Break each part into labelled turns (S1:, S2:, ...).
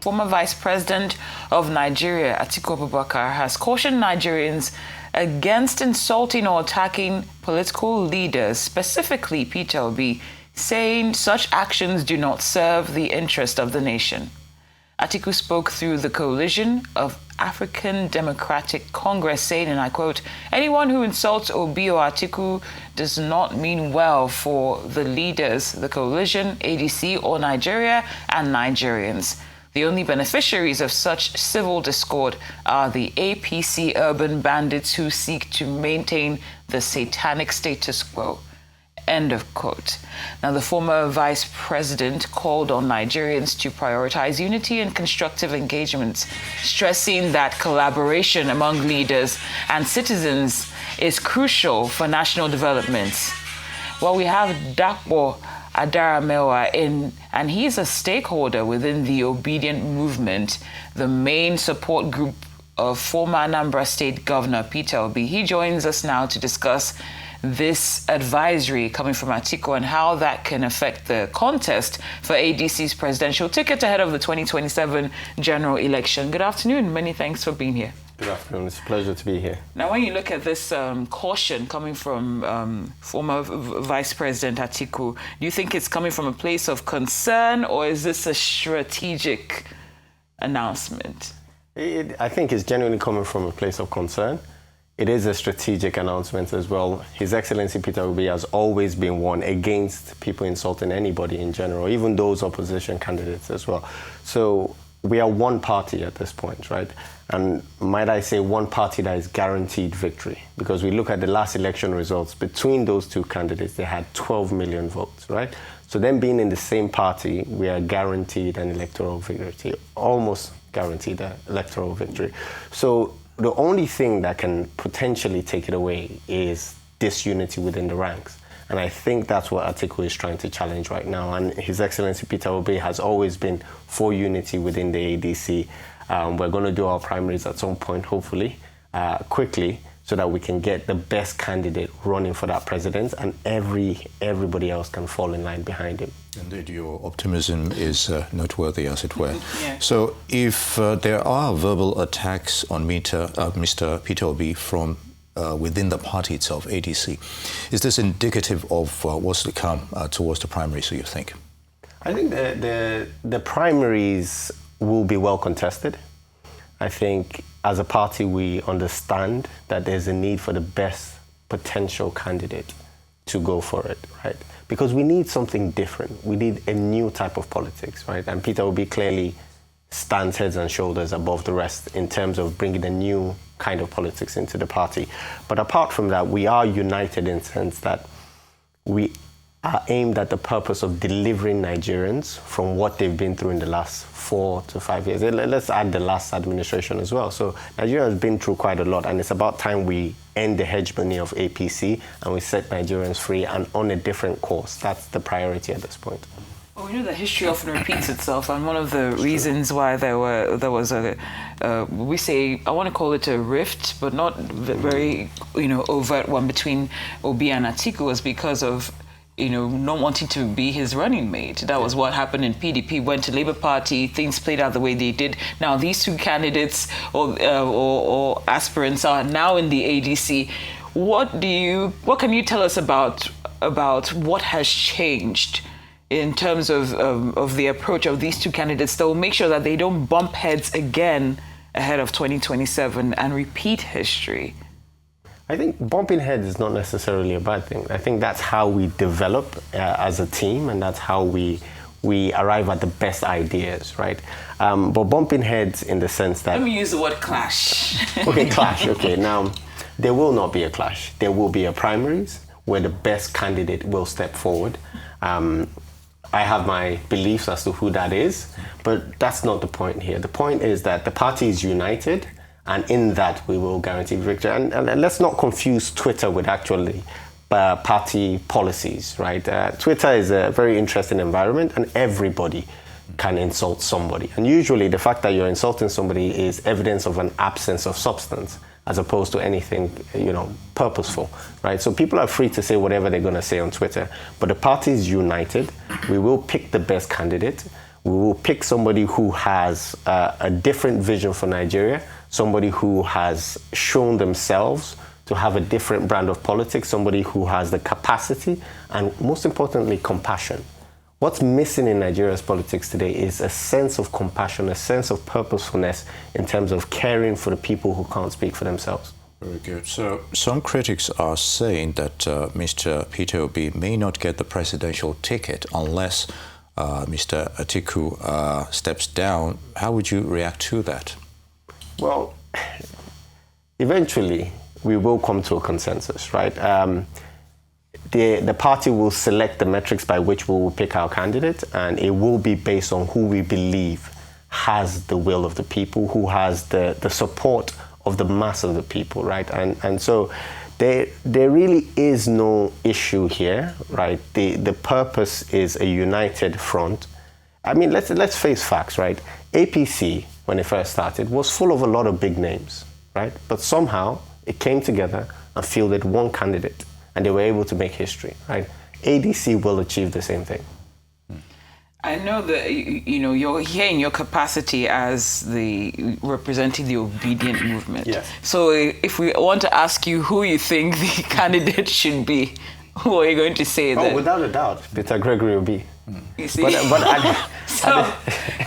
S1: Former Vice President of Nigeria, Atiku has cautioned Nigerians against insulting or attacking political leaders, specifically Peter Obi, saying such actions do not serve the interest of the nation. Atiku spoke through the coalition of African Democratic Congress, saying, and I quote, "Anyone who insults Obi or Atiku does not mean well for the leaders, the coalition, ADC, or Nigeria and Nigerians. The only beneficiaries of such civil discord are the APC urban bandits who seek to maintain the satanic status quo." End of quote. Now, the former vice president called on Nigerians to prioritize unity and constructive engagement, stressing that collaboration among leaders and citizens is crucial for national development. Well, we have Dapo Adaramewa and he's a stakeholder within the Obedient Movement, the main support group of former Anambra State Governor Peter Obi. He joins us now to discuss this advisory coming from Atiku and how that can affect the contest for ADC's presidential ticket ahead of the 2027 general election. Good afternoon. Many thanks for being here.
S2: Good afternoon. It's a pleasure to be here.
S1: Now, when you look at this caution coming from former Vice President Atiku, do you think it's coming from a place of concern, or is this a strategic announcement?
S2: I think it's genuinely coming from a place of concern. It is a strategic announcement as well. His Excellency Peter Obi has always been one against people insulting anybody in general, even those opposition candidates as well. So we are one party at this point, right? And might I say one party that is guaranteed victory, because we look at the last election results, between those two candidates, they had 12 million votes, right? So them being in the same party, we are guaranteed an electoral victory, almost guaranteed an electoral victory. So the only thing that can potentially take it away is disunity within the ranks. And I think that's what Atiku is trying to challenge right now. And His Excellency Peter Obi has always been for unity within the ADC. We're going to do our primaries at some point, hopefully, quickly, so that we can get the best candidate running for that president, and everybody else can fall in line behind him.
S3: Indeed, your optimism is noteworthy, as it were.
S1: Yeah.
S3: So if there are verbal attacks on Mr. Peter Obi from within the party itself, ADC, is this indicative of what's to come towards the primaries, do you think?
S2: I think the primaries will be well contested. I think as a party, we understand that there's a need for the best potential candidate to go for it, right? Because we need something different. We need a new type of politics, right? And Peter Obi clearly stands heads and shoulders above the rest in terms of bringing a new kind of politics into the party. But apart from that, we are united in the sense that we are aimed at the purpose of delivering Nigerians from what they've been through in the last 4 to 5 years. Let's add the last administration as well. So Nigeria has been through quite a lot, and it's about time we end the hegemony of APC and we set Nigerians free and on a different course. That's the priority at this point.
S1: Well, we know that history often repeats itself, and one of the reasons why there was a, we say, I want to call it a rift, but not very, overt one between Obi and Atiku, was because of not wanting to be his running mate. That was what happened in PDP, went to Labour Party, things played out the way they did. Now these two candidates or aspirants are now in the ADC. What can you tell us about what has changed in terms of the approach of these two candidates that will make sure that they don't bump heads again ahead of 2027 and repeat history?
S2: I think bumping heads is not necessarily a bad thing. I think that's how we develop as a team, and that's how we arrive at the best ideas, right? But bumping heads in the sense that...
S1: Let me use the word clash.
S2: Okay, clash. Okay, now, there will not be a clash. There will be a primaries where the best candidate will step forward. I have my beliefs as to who that is, but that's not the point here. The point is that the party is united, and in that, we will guarantee victory. And let's not confuse Twitter with actually party policies, right? Twitter is a very interesting environment, and everybody can insult somebody. And usually, the fact that you're insulting somebody is evidence of an absence of substance, as opposed to anything, purposeful, right? So people are free to say whatever they're going to say on Twitter, but the party is united. We will pick the best candidate. We will pick somebody who has a different vision for Nigeria, somebody who has shown themselves to have a different brand of politics, somebody who has the capacity and, most importantly, compassion. What's missing in Nigeria's politics today is a sense of compassion, a sense of purposefulness in terms of caring for the people who can't speak for themselves.
S3: Very good. So some critics are saying that Mr. Peter Obi may not get the presidential ticket unless Mr. Atiku steps down. How would you react to that?
S2: Well, eventually we will come to a consensus, right? The party will select the metrics by which we will pick our candidate, and it will be based on who we believe has the will of the people, who has the support of the mass of the people, right? And so there really is no issue here, right? The purpose is a united front. I mean, let's face facts, right? APC, when it first started, was full of a lot of big names, right? But somehow it came together and fielded one candidate, and they were able to make history, right? ADC will achieve the same thing.
S1: I know that you're here in your capacity as representing the obedient movement.
S2: Yes.
S1: So if we want to ask you who you think the candidate should be, who are you going to say then?
S2: Oh, without a doubt, Peter Gregory will be.
S1: You see?
S2: But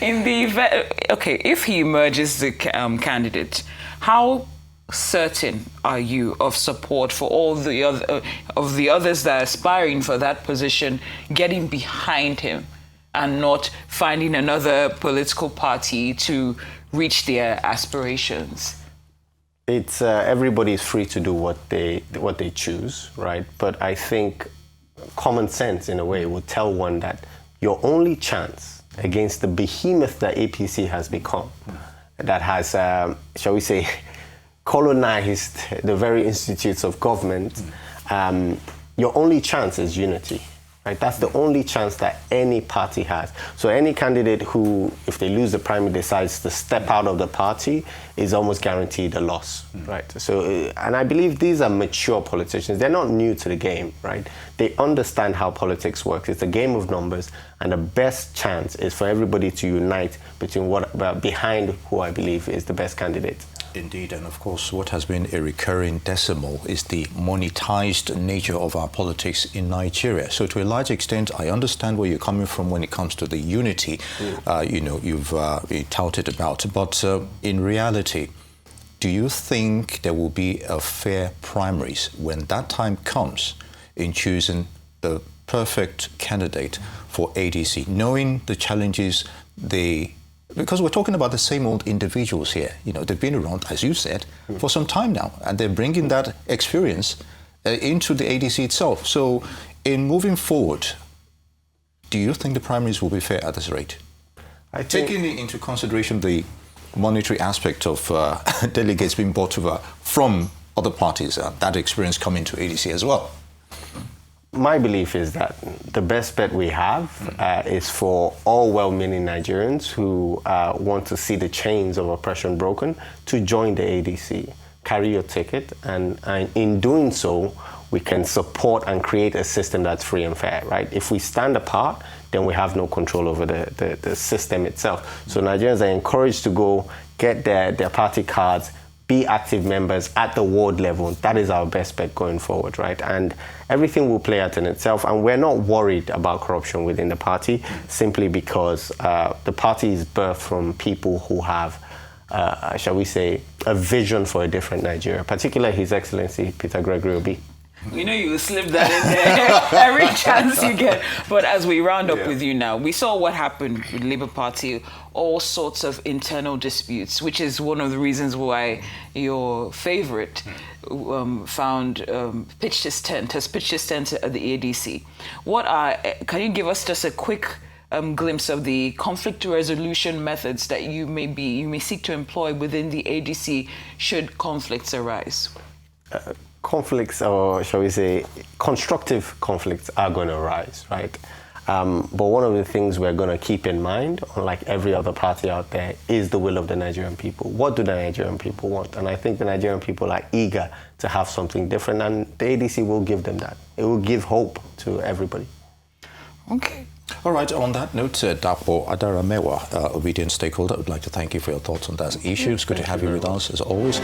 S1: in the event, okay, if he emerges the candidate, how certain are you of support for all the others that are aspiring for that position, getting behind him and not finding another political party to reach their aspirations?
S2: It's everybody is free to do what they choose, right? But I think common sense, in a way, would tell one that your only chance against the behemoth that APC has become, that has, shall we say, colonized the very institutes of government, your only chance is unity. Right? That's the only chance that any party has. So any candidate who, if they lose the primary, decides to step out of the party is almost guaranteed a loss, right? So, and I believe these are mature politicians. They're not new to the game, right? They understand how politics works. It's a game of numbers, and the best chance is for everybody to unite behind who I believe is the best candidate.
S3: Indeed, and of course, what has been a recurring decimal is the monetized nature of our politics in Nigeria. So to a large extent, I understand where you're coming from when it comes to the unity, you've touted about. But in reality, do you think there will be a fair primaries when that time comes in choosing the perfect candidate for ADC, knowing the challenges because we're talking about the same old individuals here. They've been around, as you said, for some time now, and they're bringing that experience into the ADC itself. So in moving forward, do you think the primaries will be fair at this rate? Taking into consideration the monetary aspect of delegates being brought over from other parties, that experience coming to ADC as well.
S2: My belief is that the best bet we have is for all well-meaning Nigerians who want to see the chains of oppression broken to join the ADC, carry your ticket, and in doing so, we can support and create a system that's free and fair, right? If we stand apart, then we have no control over the system itself. So Nigerians are encouraged to go get their party cards, be active members at the ward level. That is our best bet going forward, right? And everything will play out in itself. And we're not worried about corruption within the party simply because the party is birthed from people who have, shall we say, a vision for a different Nigeria, particularly His Excellency Peter Gregory Obi.
S1: We know you slip that in there every chance you get. But as we round up with you now, we saw what happened with Labour Party, all sorts of internal disputes, which is one of the reasons why your favourite pitched his tent at the ADC. Can you give us just a quick glimpse of the conflict resolution methods that you may seek to employ within the ADC should conflicts arise?
S2: Conflicts, or shall we say, constructive conflicts are going to arise, right? But one of the things we're going to keep in mind, unlike every other party out there, is the will of the Nigerian people. What do the Nigerian people want? And I think the Nigerian people are eager to have something different, and the ADC will give them that. It will give hope to everybody.
S1: Okay.
S3: All right, on that note, Dapo Adaramewa, obedient stakeholder, I would like to thank you for your thoughts on that issue. It's good to have you with us, as always.